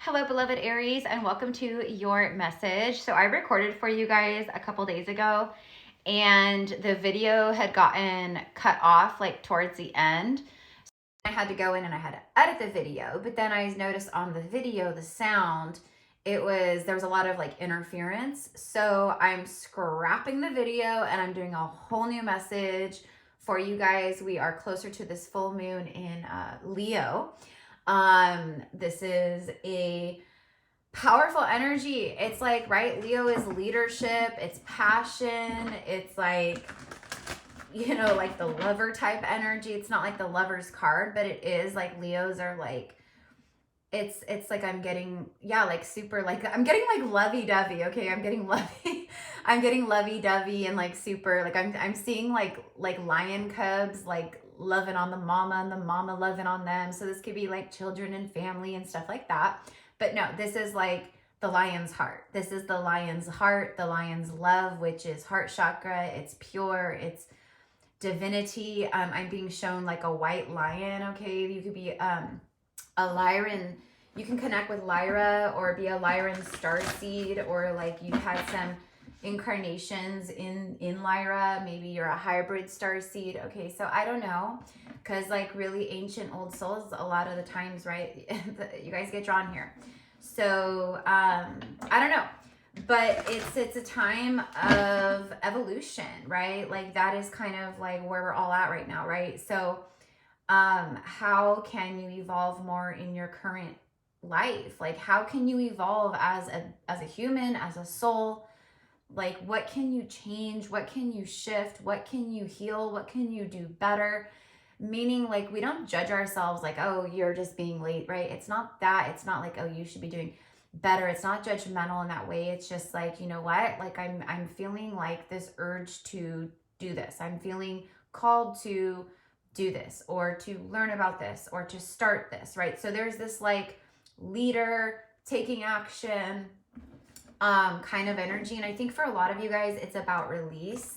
Hello, beloved Aries, and welcome to your message. So I recorded for you guys a couple days ago, and the video had gotten cut off like towards the end. So I had to go in and I had to edit the video, but then I noticed on the video, the sound, there was a lot of like interference. So I'm scrapping the video and I'm doing a whole new message for you guys. We are closer to this full moon in Leo. This is a powerful energy. It's like, right? Leo is leadership, it's passion, it's like, you know, like the lover type energy. It's not like the lover's card, but it is like Leos are like, it's like I'm getting, yeah, like super, like I'm getting like lovey-dovey. Okay, I'm getting lovey-dovey and like super, like I'm seeing like lion cubs like loving on the mama and the mama loving on them. So this could be like children and family and stuff like that. But no, this is like the lion's heart. This is the lion's heart, the lion's love, which is heart chakra. It's pure, it's divinity. I'm being shown like a white lion. Okay, you could be a Lyran. You can connect with Lyra or be a Lyran starseed, or like you've had some incarnations in Lyra. Maybe you're a hybrid starseed. Okay, so I don't know, because like really ancient old souls a lot of the times, right? You guys get drawn here. So I don't know, but it's a time of evolution, right? Like that is kind of like where we're all at right now, right? So how can you evolve more in your current life? Like how can you evolve as a human, as a soul? Like what can you change? What can you shift? What can you heal? What can you do better? Meaning, like, we don't judge ourselves like, oh, you're just being late, right? It's not that. It's not like, oh, you should be doing better. It's not judgmental in that way. It's just like, you know what? Like I'm feeling like this urge to do this. I'm feeling called to do this, or to learn about this, or to start this, right? So there's this like leader taking action kind of energy. And I think for a lot of you guys, it's about release.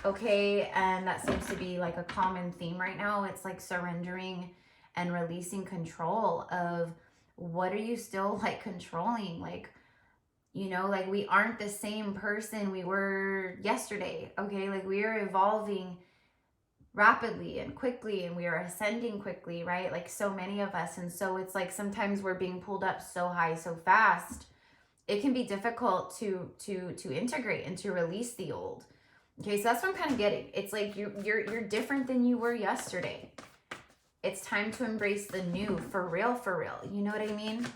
Okay, and that seems to be like a common theme right now. It's like surrendering and releasing control of what are you still like controlling? Like, you know, like we aren't the same person we were yesterday. Okay, like we are evolving rapidly and quickly, and we are ascending quickly, right? Like so many of us. And so it's like sometimes we're being pulled up so high so fast, it can be difficult to integrate and to release the old. Okay, so that's what I'm kind of getting. It's like you're different than you were yesterday. It's time to embrace the new, for real, for real. You know what I mean?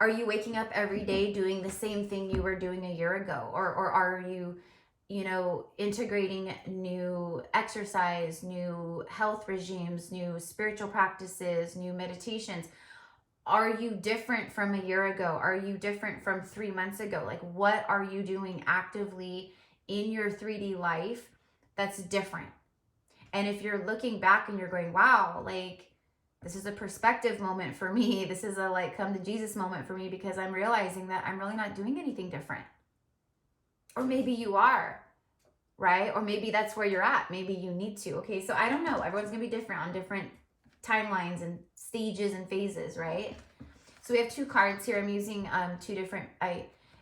Are you waking up every day doing the same thing you were doing a year ago? Or are you, you know, integrating new exercise, new health regimes, new spiritual practices, new meditations? Are you different from a year ago? Are you different from 3 months ago? Like, what are you doing actively in your 3D life that's different? And if you're looking back and you're going, wow, like this is a perspective moment for me. This is a like come to Jesus moment for me, because I'm realizing that I'm really not doing anything different. Or maybe you are, right? Or maybe that's where you're at. Maybe you need to. Okay, so I don't know. Everyone's gonna be different on different timelines and stages and phases, right? So we have two cards here. I'm using two different,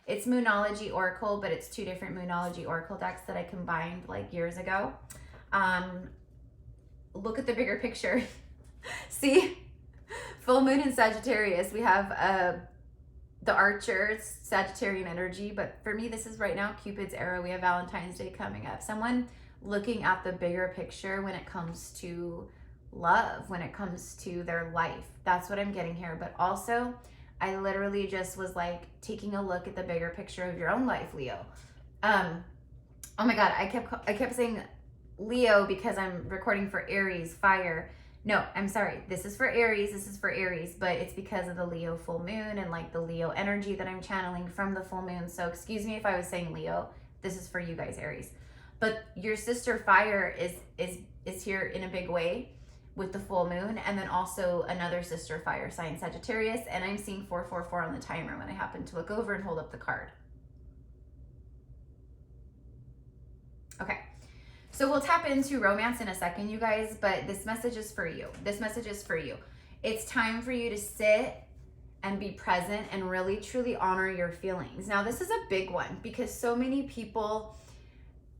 it's Moonology Oracle, but it's two different Moonology Oracle decks that I combined like years ago. Look at the bigger picture. See, full moon in Sagittarius. We have the Archer, Sagittarian energy, but for me, this is right now Cupid's arrow. We have Valentine's Day coming up. Someone looking at the bigger picture when it comes to love, when it comes to their life. That's what I'm getting here. But also, I literally just was like taking a look at the bigger picture of your own life, Leo. Oh my God, I kept saying Leo because I'm recording for Aries, fire. No, I'm sorry. This is for Aries. This is for Aries, but it's because of the Leo full moon and like the Leo energy that I'm channeling from the full moon. So excuse me if I was saying Leo. This is for you guys, Aries. But your sister fire is here in a big way with the full moon, and then also another sister fire sign, Sagittarius, and I'm seeing 444 on the timer when I happen to look over and hold up the card. Okay, so we'll tap into romance in a second, you guys, but this message is for you. This message is for you. It's time for you to sit and be present and really truly honor your feelings. Now, this is a big one because so many people,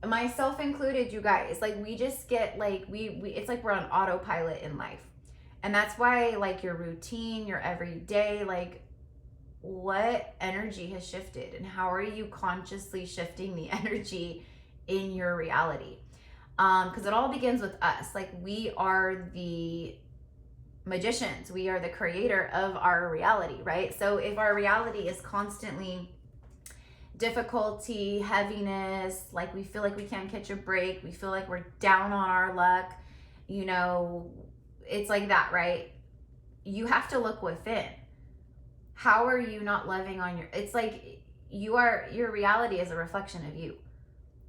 myself included, you guys, like we just get like, it's like we're on autopilot in life. And that's why like your routine, your everyday, like what energy has shifted and how are you consciously shifting the energy in your reality? Because it all begins with us. Like we are the magicians. We are the creator of our reality, right? So if our reality is constantly difficulty, heaviness, like we feel like we can't catch a break, we feel like we're down on our luck, you know, it's like that, right? You have to look within. How are you not loving on your, it's like your reality is a reflection of you.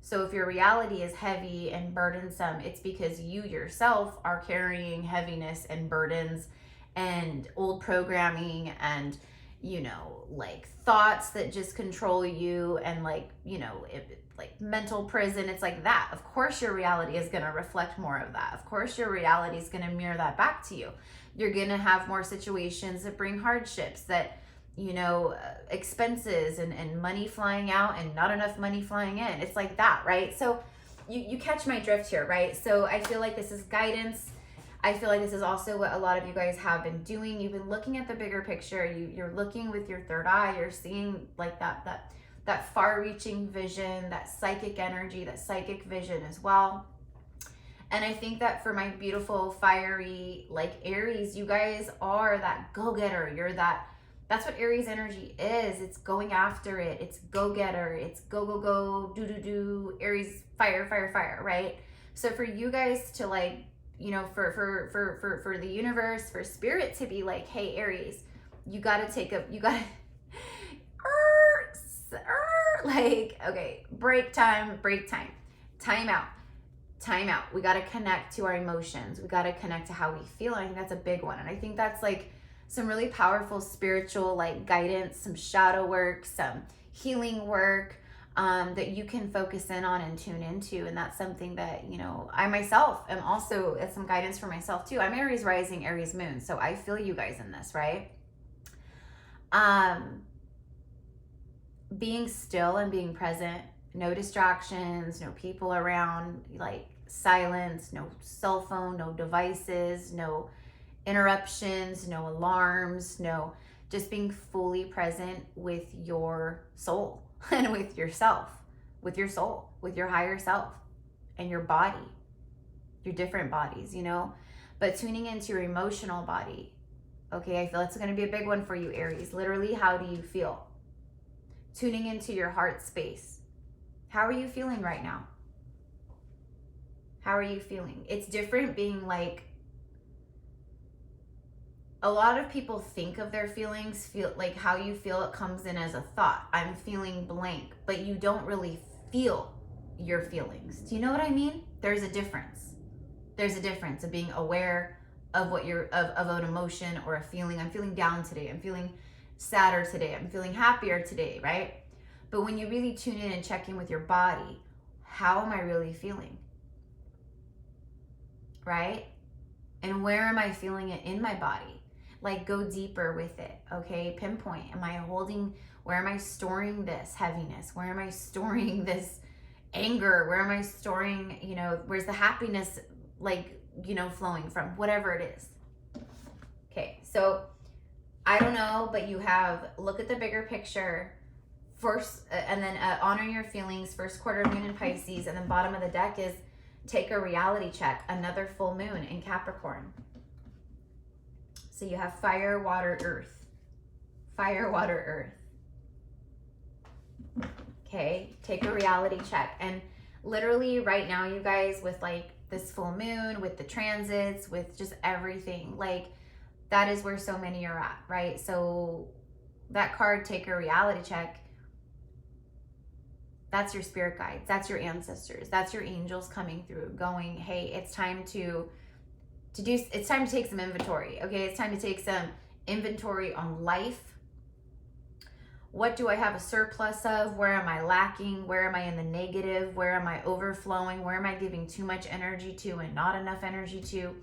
So if your reality is heavy and burdensome, it's because you yourself are carrying heaviness and burdens and old programming and, you know, like thoughts that just control you and like, you know, like mental prison. It's like that. Of course, your reality is going to reflect more of that. Of course, your reality is going to mirror that back to you. You're going to have more situations that bring hardships, that, you know, expenses and money flying out and not enough money flying in. It's like that, right? So you catch my drift here, right? So I feel like this is guidance. I feel like this is also what a lot of you guys have been doing. You've been looking at the bigger picture. You're looking with your third eye. You're seeing like that far-reaching vision, that psychic energy, that psychic vision as well. And I think that for my beautiful, fiery, like Aries, you guys are that go-getter. You're that's what Aries energy is. It's going after it. It's go-getter. It's go, go, go, do, do, do. Aries, fire, fire, fire, right? So for you guys to like, you know, for the universe, for spirit to be like, hey, Aries, you got to like, okay, break time, time out. We got to connect to our emotions. We got to connect to how we feel. And I think that's a big one. And I think that's like some really powerful spiritual like guidance, some shadow work, some healing work that you can focus in on and tune into. And that's something that, you know, I myself am also, it's some guidance for myself too. I'm Aries rising, Aries moon. So I feel you guys in this, right? Being still and being present, no distractions, no people around, like silence, no cell phone, no devices, no interruptions, no alarms, no, just being fully present with your soul and with yourself, with your soul, with your higher self and your body, your different bodies, you know, but tuning into your emotional body. Okay, I feel that's going to be a big one for you, Aries. Literally, how do you feel? Tuning into your heart space. How are you feeling right now? How are you feeling? It's different being like, a lot of people think of their feelings, feel like how you feel, it comes in as a thought. I'm feeling blank, but you don't really feel your feelings. Do you know what I mean? There's a difference. There's a difference of being aware of what you're, of an emotion or a feeling. I'm feeling down today. I'm feeling sadder today. I'm feeling happier today, right? But when you really tune in and check in with your body, how am I really feeling? Right? And where am I feeling it in my body? Like go deeper with it, okay? Pinpoint, am I holding, where am I storing this heaviness? Where am I storing this anger? Where am I storing, you know, where's the happiness, like, you know, flowing from? Whatever it is. Okay, so I don't know, but you have, look at the bigger picture first, and then honor your feelings, first quarter moon in Pisces, and then bottom of the deck is take a reality check, another full moon in Capricorn. So you have fire, water, earth. Fire, water, earth. Okay, take a reality check. And literally right now, you guys, with like this full moon, with the transits, with just everything, like that is where so many are at, right? So that card, take a reality check, that's your spirit guides, that's your ancestors, that's your angels coming through going, hey, it's time to it's time to take some inventory, okay? It's time to take some inventory on life. What do I have a surplus of? Where am I lacking? Where am I in the negative? Where am I overflowing? Where am I giving too much energy to and not enough energy to?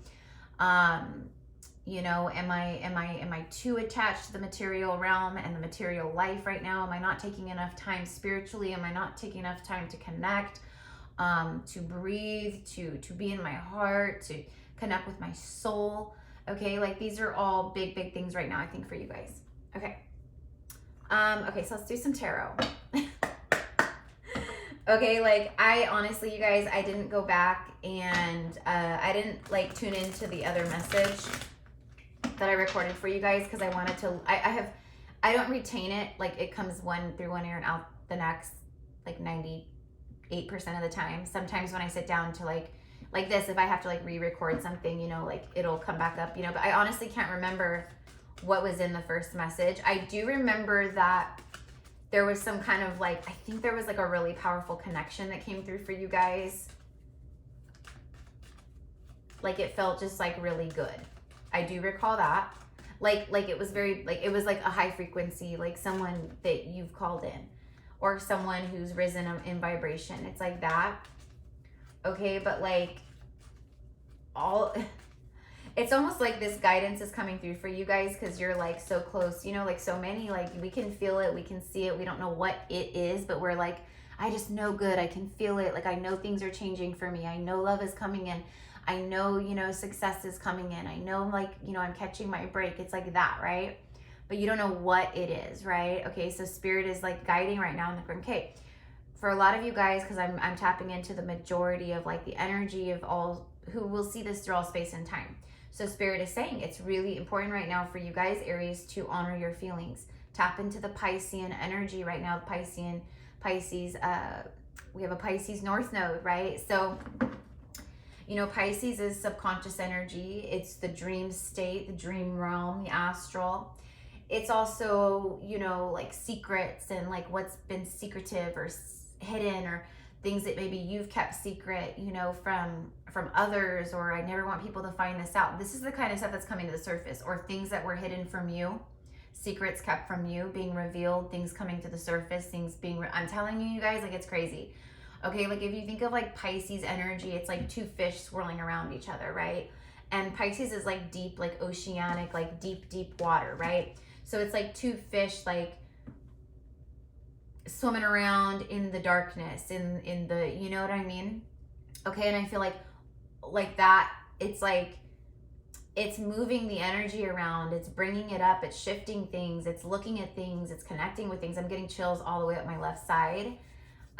You know, am I too attached to the material realm and the material life right now? Am I not taking enough time spiritually? Am I not taking enough time to connect, to breathe, to be in my heart, to connect with my soul? Okay, like these are all big things right now, I think, for you guys. Okay. Okay, so let's do some tarot. Okay, like I honestly, you guys, I didn't go back and I didn't like tune into the other message that I recorded for you guys because I wanted to, I don't retain it. Like it comes through one ear and out the next, like 98% of the time. Sometimes when I sit down to like this, if I have to like re-record something, you know, like it'll come back up, you know, but I honestly can't remember what was in the first message. I do remember that there was some kind of like, I think there was like a really powerful connection that came through for you guys. Like it felt just like really good. I do recall that. Like it was very, like it was like a high frequency, like someone that you've called in or someone who's risen in vibration. It's like that. Okay, but like it's almost like this guidance is coming through for you guys because you're like so close, you know, like so many, like we can feel it, we can see it, we don't know what it is, but we're like, I just know good, I can feel it, like I know things are changing for me, I know love is coming in, I know, you know, success is coming in, I know, like, you know, I'm catching my break. It's like that, right? But you don't know what it is, right? Okay, so spirit is like guiding right now in the okay. For a lot of you guys, because I'm tapping into the majority of like the energy of all who will see this through all space and time. So spirit is saying it's really important right now for you guys, Aries, to honor your feelings. Tap into the Piscean energy right now. Pisces, we have a Pisces North Node, right? So, you know, Pisces is subconscious energy. It's the dream state, the dream realm, the astral. It's also, you know, like secrets and like what's been secretive or hidden or things that maybe you've kept secret, you know, from others, or I never want people to find this out. This is the kind of stuff that's coming to the surface, or things that were hidden from you, secrets kept from you being revealed, things coming to the surface, things being, I'm telling you, you guys, like it's crazy. Okay, like if you think of like Pisces energy, it's like two fish swirling around each other, right? And Pisces is like deep, like oceanic, like deep water, right? So it's like two fish like swimming around in the darkness, in the, you know what I mean? Okay, and I feel like that, it's like, it's moving the energy around, it's bringing it up, it's shifting things, it's looking at things, it's connecting with things. I'm getting chills all the way up my left side.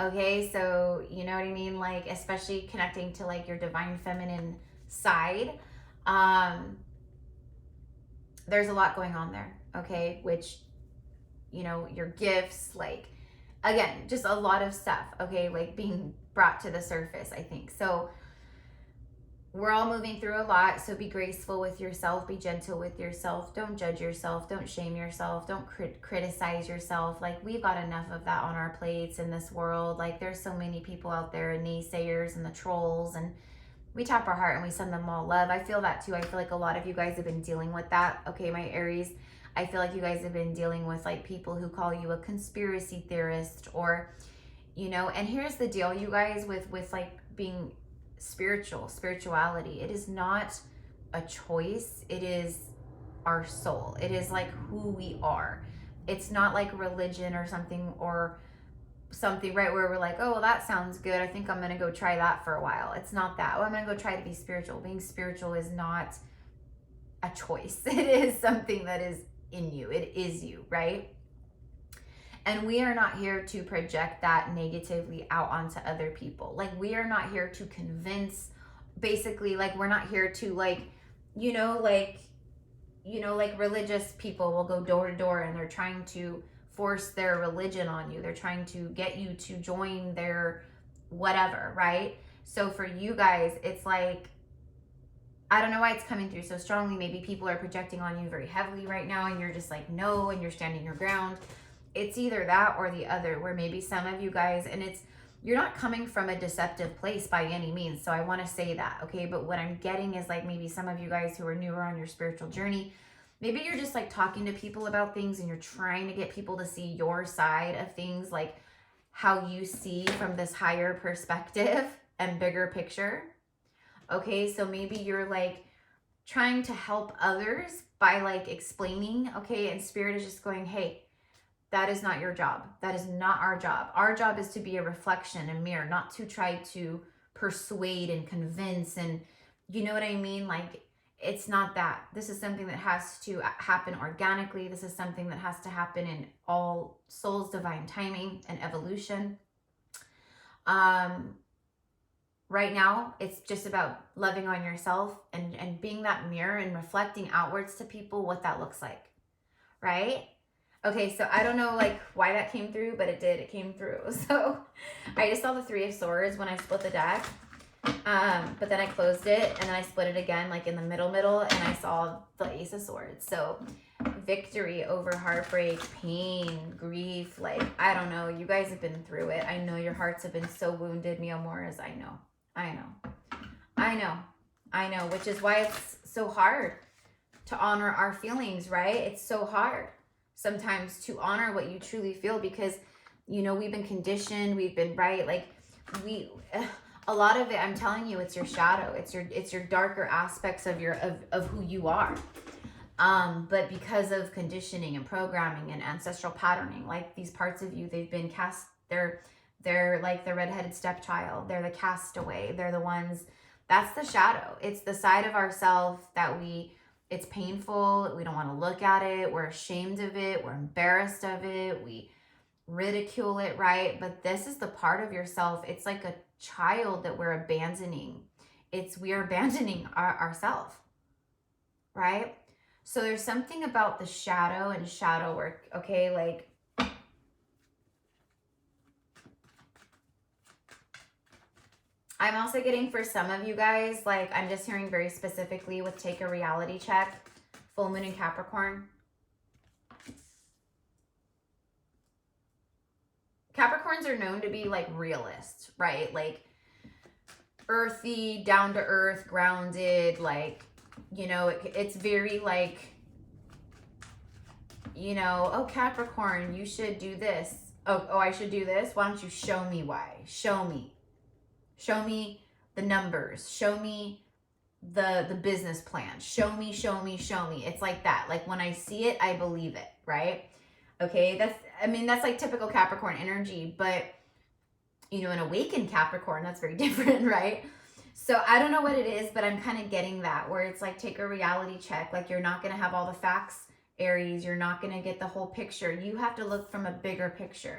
Okay, so you know what I mean? Like, especially connecting to like your divine feminine side. There's a lot going on there, okay? Which, you know, your gifts, like, again, just a lot of stuff, okay? Like being brought to the surface, I think. So we're all moving through a lot. So be graceful with yourself, be gentle with yourself. Don't judge yourself, don't shame yourself, don't criticize yourself. Like we've got enough of that on our plates in this world. Like there's so many people out there, and naysayers and the trolls, and we tap our heart and we send them all love. I feel that too. I feel like a lot of you guys have been dealing with that. Okay, my Aries, I feel like you guys have been dealing with like people who call you a conspiracy theorist, or, you know, and here's the deal, you guys, with like being spirituality, it is not a choice. It is our soul. It is like who we are. It's not like religion or something, right, where we're like, oh, well, that sounds good, I think I'm gonna go try that for a while. It's not that. Oh, I'm gonna go try to be spiritual. Being spiritual is not a choice. It is something that is in you. It is you, right? And we are not here to project that negatively out onto other people. Like we are not here to convince, basically, like we're not here to like religious people will go door to door and they're trying to force their religion on you. They're trying to get you to join their whatever, right? So for you guys, it's like, I don't know why it's coming through so strongly. Maybe people are projecting on you very heavily right now and you're just like, no, and you're standing your ground. It's either that or the other, where maybe some of you guys, and you're not coming from a deceptive place by any means. So I want to say that, okay? But what I'm getting is like maybe some of you guys who are newer on your spiritual journey, maybe you're just like talking to people about things and you're trying to get people to see your side of things, like how you see from this higher perspective and bigger picture. Okay, so maybe you're like, trying to help others by like explaining, okay, and Spirit is just going, hey, that is not your job. That is not our job. Our job is to be a reflection, a mirror, not to try to persuade and convince, and you know what I mean? Like, it's not that. This is something that has to happen organically. This is something that has to happen in all souls' divine timing and evolution. Right now, it's just about loving on yourself and being that mirror and reflecting outwards to people what that looks like, right? Okay, so I don't know like why that came through, but it did. It came through. So I just saw the Three of Swords when I split the deck. But then I closed it and then I split it again like in the middle and I saw the Ace of Swords. So victory over heartbreak, pain, grief, like I don't know, you guys have been through it. I know your hearts have been so wounded, Mi Amores. I know, which is why it's so hard to honor our feelings, right? It's so hard sometimes to honor what you truly feel because, you know, we've been conditioned, we've been, right? Like a lot of it, I'm telling you, it's your shadow. It's your darker aspects of of who you are. But because of conditioning and programming and ancestral patterning, like these parts of you, they've been cast, they're like the redheaded stepchild. They're the castaway. They're the ones, that's the shadow. It's the side of ourselves that it's painful. We don't want to look at it. We're ashamed of it. We're embarrassed of it. We ridicule it, right? But this is the part of yourself. It's like a child that we're abandoning. We are abandoning ourselves, right? So there's something about the shadow and shadow work, okay? Like, I'm also getting for some of you guys, like I'm just hearing very specifically with take a reality check, full moon in Capricorn. Capricorns are known to be like realists, right? Like earthy, down to earth, grounded, like, you know, it's very like, you know, oh, Capricorn, you should do this. Oh, I should do this. Why don't you show me why? Show me the numbers. Show me the business plan. Show me. It's like that. Like when I see it, I believe it, right? Okay, that's like typical Capricorn energy, but you know, an awakened Capricorn, that's very different, right? So I don't know what it is, but I'm kind of getting that where it's like, take a reality check. Like you're not going to have all the facts, Aries. You're not going to get the whole picture. You have to look from a bigger picture.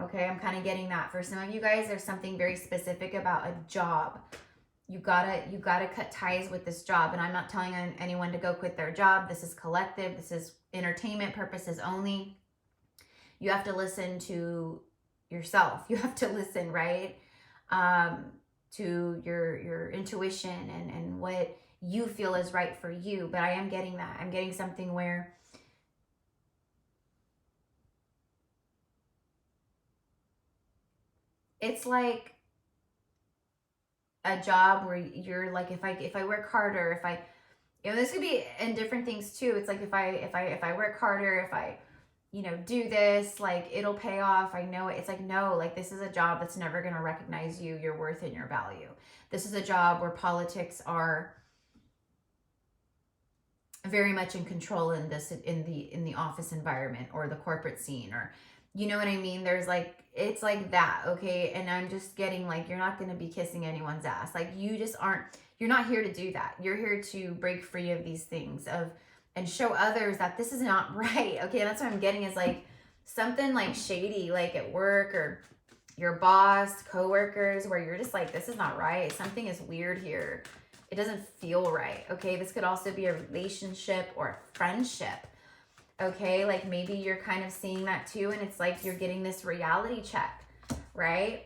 Okay, I'm kind of getting that. For some of you guys, there's something very specific about a job. You gotta cut ties with this job. And I'm not telling anyone to go quit their job. This is collective. This is entertainment purposes only. You have to listen to yourself. You have to listen, right? To your intuition and what you feel is right for you. But I am getting that. I'm getting something where it's like a job where you're like, if I work harder, you know, this could be in different things too. It's like, if I work harder, if I, you know, do this, like it'll pay off. I know it. It's like, no, like this is a job that's never going to recognize you, your worth and your value. This is a job where politics are very much in control in the office environment or the corporate scene, or you know what I mean? There's like, it's like that, okay? And I'm just getting like, you're not going to be kissing anyone's ass. Like you just aren't, you're not here to do that. You're here to break free of these things and show others that this is not right. Okay, that's what I'm getting is like something like shady, like at work or your boss, coworkers, where you're just like, this is not right. Something is weird here. It doesn't feel right. Okay, this could also be a relationship or a friendship. Okay, like maybe you're kind of seeing that too, and it's like you're getting this reality check, right?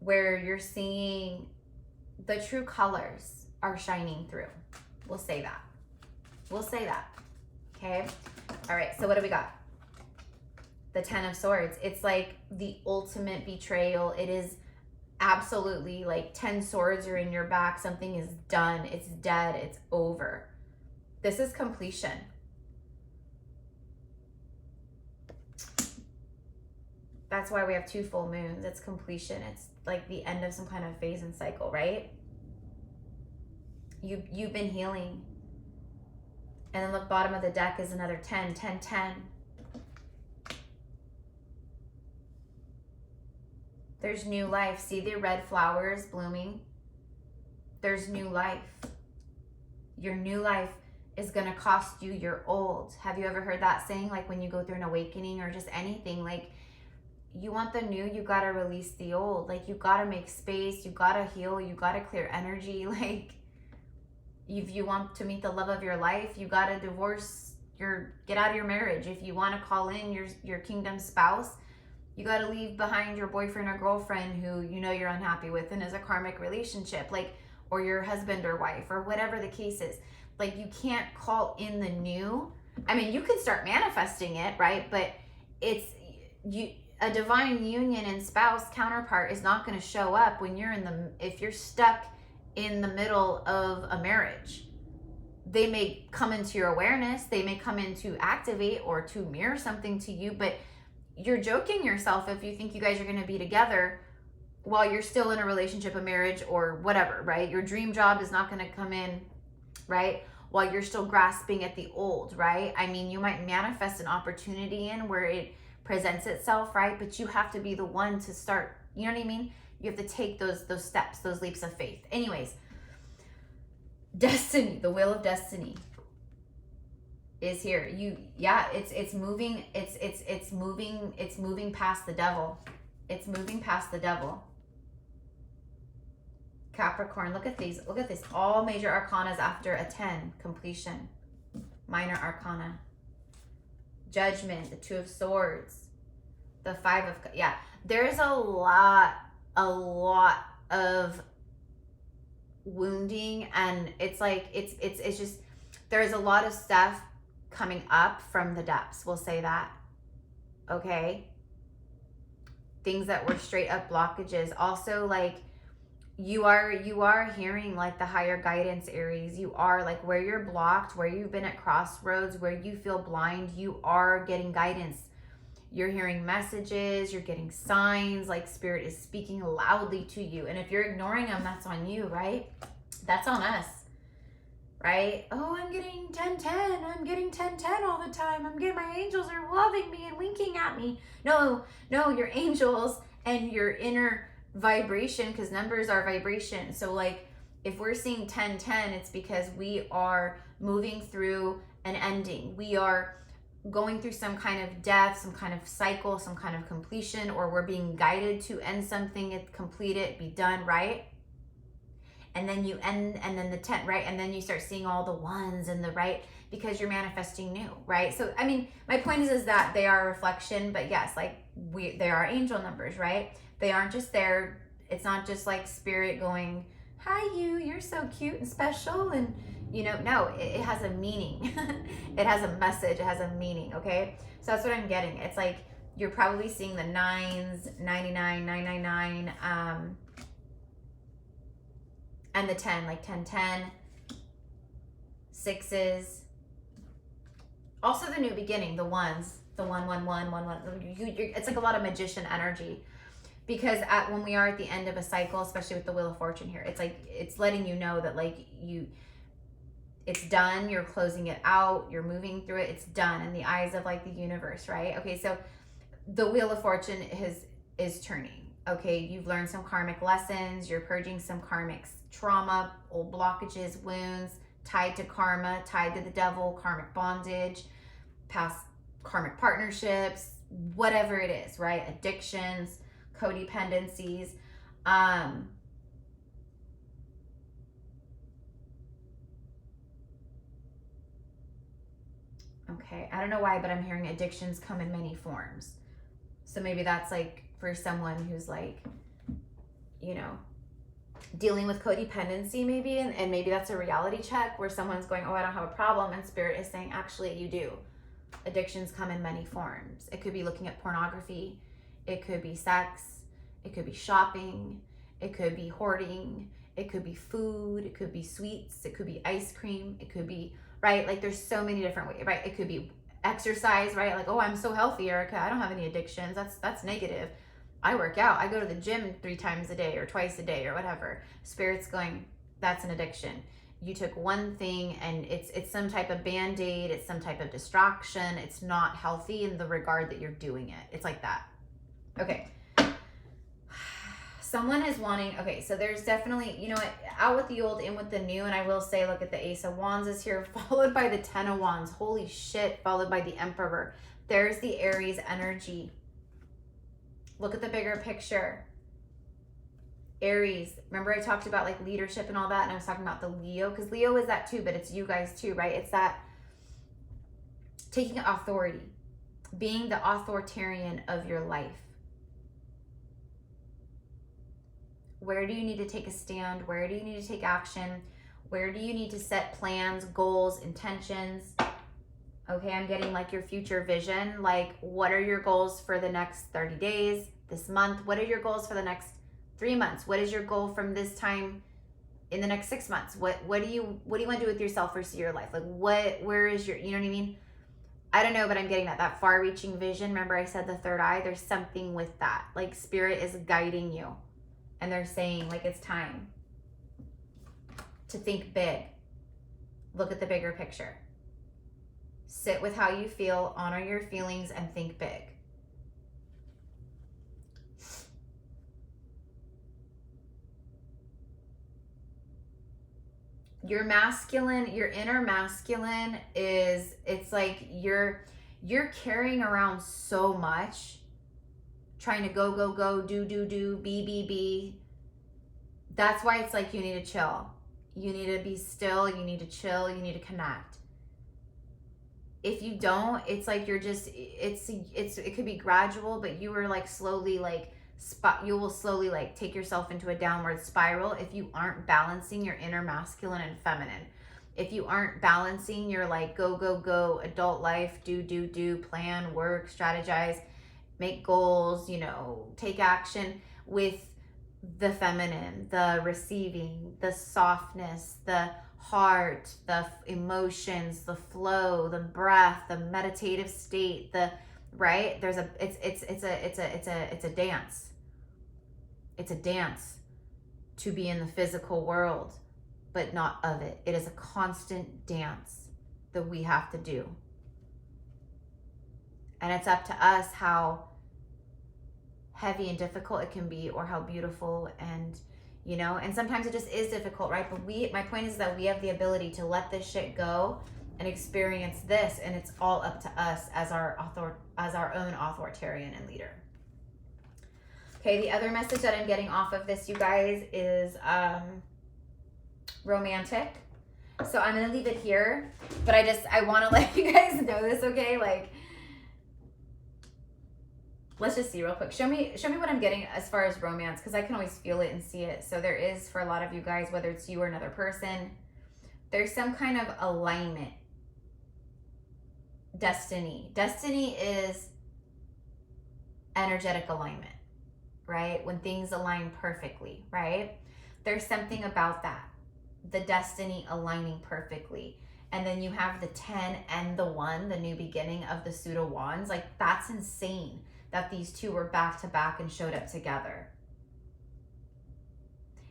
Where you're seeing the true colors are shining through. We'll say that. Okay? All right, so what do we got? The Ten of Swords. It's like the ultimate betrayal. It is absolutely like 10 swords are in your back. Something is done. It's dead. It's over. This is completion. That's why we have 2 full moons. It's completion. It's like the end of some kind of phase and cycle, right? You've been healing. And then look, bottom of the deck is another 10, 10, 10. There's new life. See the red flowers blooming? There's new life. Your new life is going to cost you your old. Have you ever heard that saying? Like when you go through an awakening or just anything, like you want the new, you got to release the old. Like you got to make space. You got to heal. You got to clear energy. Like if you want to meet the love of your life, you got to divorce get out of your marriage. If you want to call in your kingdom spouse, you got to leave behind your boyfriend or girlfriend who you know you're unhappy with and is a karmic relationship, like, or your husband or wife or whatever the case is. Like you can't call in the new. I mean, you can start manifesting it, right? But it's a divine union and spouse counterpart is not going to show up when if you're stuck in the middle of a marriage. They may come into your awareness, they may come in to activate or to mirror something to you, but you're joking yourself if you think you guys are going to be together while you're still in a relationship, a marriage, or whatever, right? Your dream job is not going to come in, right? While you're still grasping at the old, right? I mean, you might manifest an opportunity in where it presents itself, right? But you have to be the one to start, you know what I mean? You have to take those steps, those leaps of faith. Anyways, destiny, the wheel of destiny is here. It's moving. It's moving past the devil. It's moving past the devil. Capricorn, look at these. Look at this. All major arcanas after a 10 completion. Minor arcana. Judgment, the 2 of swords, the 5 of, there's a lot of wounding, and it's like it's just, there's a lot of stuff coming up from the depths, we'll say that. Okay, things that were straight up blockages. Also, like you are hearing like the higher guidance, Aries. You are like where you're blocked, where you've been at crossroads, where you feel blind, you are getting guidance. You're hearing messages, you're getting signs, like spirit is speaking loudly to you. And if you're ignoring them, that's on you, right? That's on us, right? Oh, I'm getting 10-10. I'm getting 10-10 all the time. My angels are loving me and winking at me. No, your angels and your inner vibration, because numbers are vibration. So like if we're seeing 10-10, it's because we are moving through an ending. We are going through some kind of death, some kind of cycle, some kind of completion, or we're being guided to end something, complete it, be done, right? And then you end, and then the 10, right? And then you start seeing all the ones and the right, because you're manifesting new, right? So, I mean, my point is that they are a reflection, but yes, like they are angel numbers, right? They aren't just there. It's not just like spirit going, hi, you're so cute and special. And, no, it has a meaning. It has a message. It has a meaning. Okay. So that's what I'm getting. It's like, you're probably seeing the 9s, 99, 999, and the 10, like 10-10, 6s. Also the new beginning, the 1s, the 1-1-1-1-1. It's like a lot of magician energy. Because when we are at the end of a cycle, especially with the Wheel of Fortune here, it's like, it's letting you know that like it's done, you're closing it out, you're moving through it, it's done in the eyes of like the universe, right? Okay, so the Wheel of Fortune is turning. Okay, you've learned some karmic lessons, you're purging some karmic trauma, old blockages, wounds, tied to karma, tied to the devil, karmic bondage, past karmic partnerships, whatever it is, right? Addictions, codependencies. Okay, I don't know why, but I'm hearing addictions come in many forms. So maybe that's like for someone who's like, dealing with codependency maybe, and maybe that's a reality check where someone's going, oh, I don't have a problem, and spirit is saying, actually, you do. Addictions come in many forms. It could be looking at pornography. It could be sex. It could be shopping. It could be hoarding. It could be food. It could be sweets. It could be ice cream. It could be, right? Like there's so many different ways, right? It could be exercise, right? Like, oh, I'm so healthy, Erica. I don't have any addictions. That's negative. I work out. I go to the gym 3 times a day or twice a day or whatever. Spirit's going, that's an addiction. You took one thing and it's some type of band-aid, it's some type of distraction. It's not healthy in the regard that you're doing it. It's like that. Okay. Someone is wanting, okay, so there's definitely, you know what, out with the old, in with the new. And I will say, look at the Ace of Wands is here, followed by the Ten of Wands. Holy shit, followed by the Emperor. There's the Aries energy. Look at the bigger picture. Aries, remember I talked about like leadership and all that, and I was talking about the Leo, because Leo is that too, but it's you guys too, right? It's that taking authority, being the authoritarian of your life. Where do you need to take a stand? Where do you need to take action? Where do you need to set plans, goals, intentions? Okay, I'm getting like your future vision. Like, what are your goals for the next 30 days, this month? What are your goals for the next 3 months? What is your goal from this time in the next 6 months? What do you want to do with yourself for your life? Like where is your, you know what I mean? I don't know, but I'm getting that far reaching vision. Remember I said the third eye, there's something with that. Like spirit is guiding you and they're saying like, it's time to think big. Look at the bigger picture. Sit with how you feel, honor your feelings, and think big. Your masculine, your inner masculine is, it's like you're carrying around so much, trying to go, do, be. That's why it's like you need to chill. You need to be still, you need to chill, you need to connect. If you don't, it's like you're just, it could be gradual, but you are like slowly like, you will slowly like take yourself into a downward spiral if you aren't balancing your inner masculine and feminine. If you aren't balancing your like go adult life, do, plan, work, strategize, make goals, you know, take action with the feminine, the receiving, the softness, the heart, the emotions, the flow, the breath, the meditative state, the right? There's a it's a dance. It's a dance to be in the physical world, but not of it. It is a constant dance that we have to do. And it's up to us how heavy and difficult it can be, or how beautiful, and you know, and sometimes it just is difficult, right? But my point is that we have the ability to let this shit go and experience this, and it's all up to us as our own authoritarian and leader. Okay, the other message that I'm getting off of this, you guys, is romantic. So I'm gonna leave it here, but I want to let you guys know this, okay? Like, let's just see real quick. Show me what I'm getting as far as romance, because I can always feel it and see it. So there is, for a lot of you guys, whether it's you or another person, there's some kind of alignment. Destiny. Destiny is energetic alignment, right? When things align perfectly, right? There's something about that. The destiny aligning perfectly. And then you have the 10 and the 1, the new beginning of the Suit of Wands. Like, that's insane that these two were back to back and showed up together.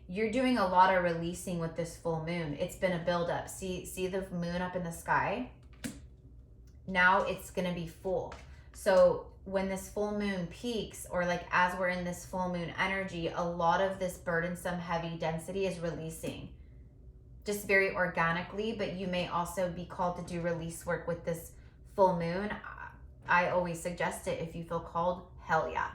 You're doing a lot of releasing with this full moon. It's been a buildup. See the moon up in the sky? Now it's going to be full. So when this full moon peaks, or like as we're in this full moon energy, a lot of this burdensome, heavy density is releasing. Just very organically, but you may also be called to do release work with this full moon. I always suggest it if you feel called, hell yeah.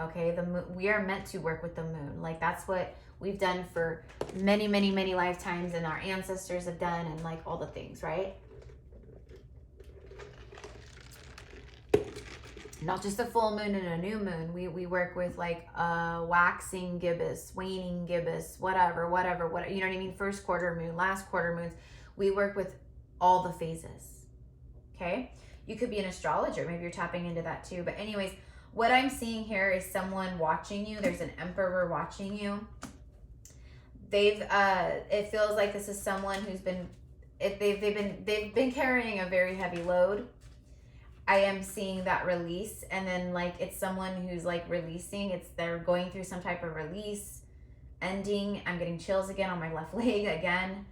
Okay, the moon, we are meant to work with the moon. Like, that's what we've done for many, many, many lifetimes, and our ancestors have done, and like all the things, right? Not just a full moon and a new moon. We work with like waxing gibbous, waning gibbous, whatever, you know what I mean? First quarter moon, last quarter moons. We work with all the phases, okay? You could be an astrologer. Maybe you're tapping into that too. But anyways, what I'm seeing here is someone watching you. There's an emperor watching you. It feels like this is someone who's been, they've been carrying a very heavy load. I am seeing that release, and then like it's someone who's like releasing. They're going through some type of release, ending. I'm getting chills again on my left leg again.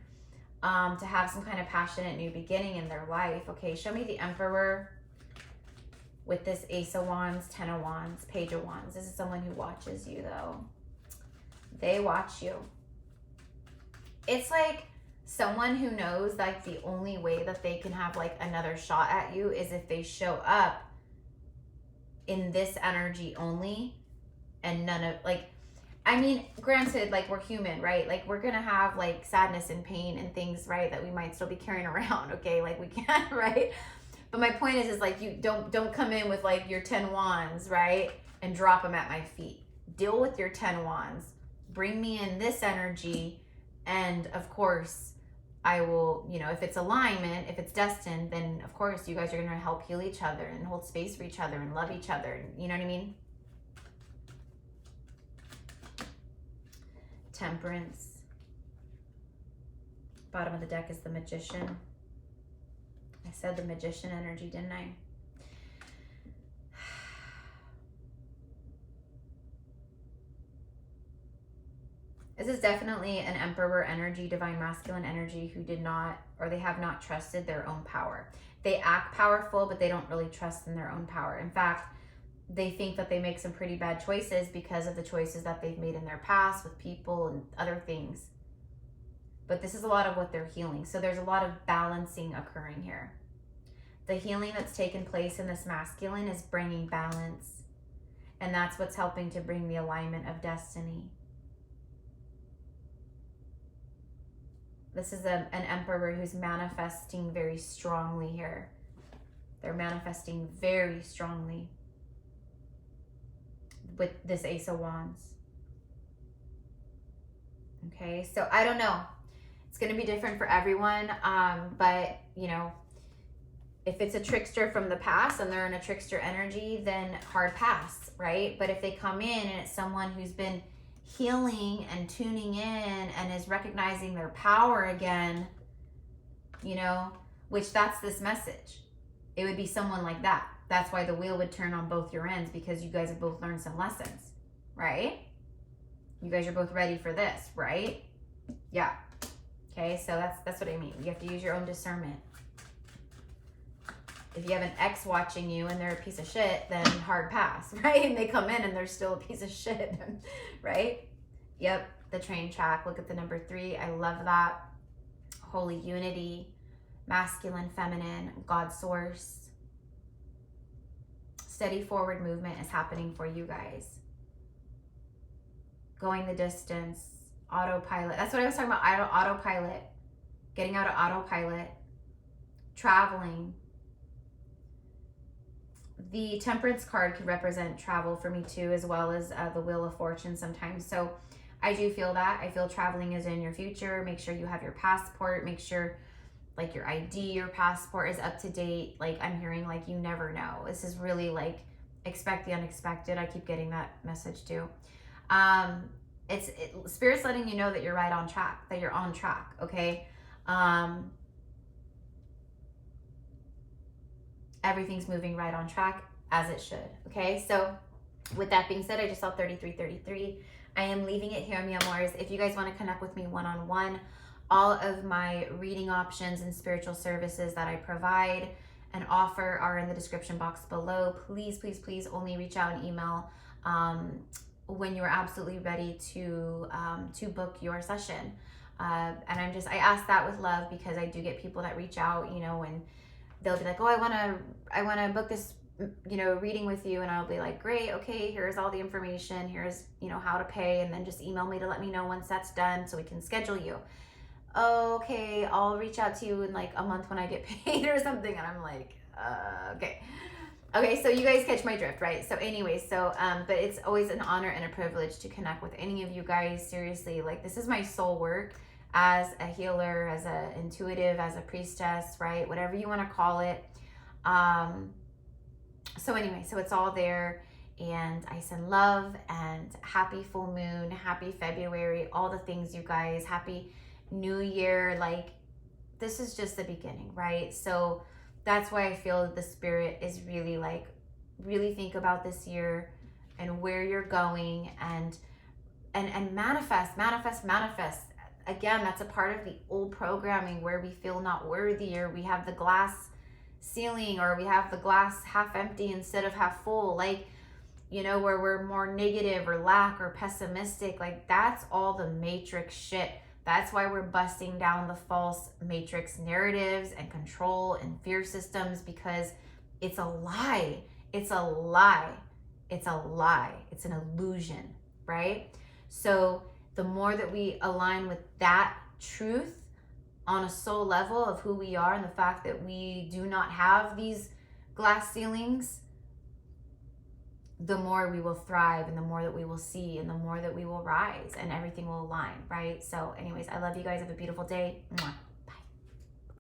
To have some kind of passionate new beginning in their life. Okay, show me the Emperor with this Ace of Wands, 10 of Wands, Page of Wands. This is someone who watches you, though. They watch you. It's like someone who knows like the only way that they can have like another shot at you is if they show up in this energy only, and none of like, I mean, granted, like we're human, right? Like we're gonna have like sadness and pain and things, right, that we might still be carrying around, okay? Like we can't, right? But my point is like you don't come in with like your 10 wands, right, and drop them at my feet. Deal with your 10 wands. Bring me in this energy, and of course, I will, you know, if it's alignment, if it's destined, then of course you guys are gonna help heal each other and hold space for each other and love each other. You know what I mean? Temperance. Bottom of the deck is the Magician. I said the Magician energy, didn't I? This is definitely an Emperor energy, divine masculine energy, who did not, or they have not trusted their own power. They act powerful, but they don't really trust in their own power. In fact, they think that they make some pretty bad choices because of the choices that they've made in their past with people and other things. But this is a lot of what they're healing. So there's a lot of balancing occurring here. The healing that's taken place in this masculine is bringing balance. And that's what's helping to bring the alignment of destiny. This is an Emperor who's manifesting very strongly here. They're manifesting very strongly with this Ace of Wands. Okay, so I don't know. It's going to be different for everyone. But, you know, if it's a trickster from the past and they're in a trickster energy, then hard pass, right? But if they come in and it's someone who's been healing and tuning in and is recognizing their power again, you know, which that's this message. It would be someone like that. That's why the wheel would turn on both your ends, because you guys have both learned some lessons, right? You guys are both ready for this, right? Yeah. Okay, so that's what I mean. You have to use your own discernment. If you have an ex watching you and they're a piece of shit, then hard pass, right? And they come in and they're still a piece of shit, right? Yep, the train track. Look at the number 3. I love that. Holy unity, masculine, feminine, God source. Steady forward movement is happening for you guys. Going the distance, autopilot. That's what I was talking about, autopilot. Getting out of autopilot, traveling. The Temperance card could represent travel for me too, as well as the Wheel of Fortune sometimes. So I do feel that. I feel traveling is in your future. Make sure you have your passport. Make sure like your ID, your passport is up to date. Like I'm hearing like you never know. This is really like expect the unexpected. I keep getting that message too. Spirit's letting you know that you're right on track, that you're on track, okay? Everything's moving right on track as it should, okay? So with that being said, I just saw 3333. I am leaving it here, mi amores. If you guys want to connect with me one-on-one, all of my reading options and spiritual services that I provide and offer are in the description box below. Please, please, please only reach out and email when you're absolutely ready to book your session. And I ask that with love, because I do get people that reach out, you know, and they'll be like, oh, I want to book this, you know, reading with you. And I'll be like, great. Okay. Here's all the information. Here's, you know, how to pay. And then just email me to let me know once that's done so we can schedule you. Okay. I'll reach out to you in like a month when I get paid or something. And I'm like, okay. Okay. So you guys catch my drift, right? So anyways, but it's always an honor and a privilege to connect with any of you guys. Seriously, like this is my soul work. As a healer, as a intuitive, as a priestess, right? Whatever you want to call it. So anyway, so it's all there, and I send love and happy full moon, happy February, all the things, you guys. Happy New Year. Like this is just the beginning, right? So that's why I feel the spirit is really like, really think about this year and where you're going, and and manifest. Again, that's a part of the old programming where we feel not worthy, or we have the glass ceiling, or we have the glass half empty instead of half full, like, you know, where we're more negative or lack or pessimistic. Like, that's all the matrix shit. That's why we're busting down the false matrix narratives and control and fear systems, because it's a lie. It's a lie. It's a lie. It's an illusion, right? So the more that we align with that truth on a soul level of who we are, and the fact that we do not have these glass ceilings, the more we will thrive, and the more that we will see, and the more that we will rise, and everything will align, right? So anyways, I love you guys. Have a beautiful day. Mwah.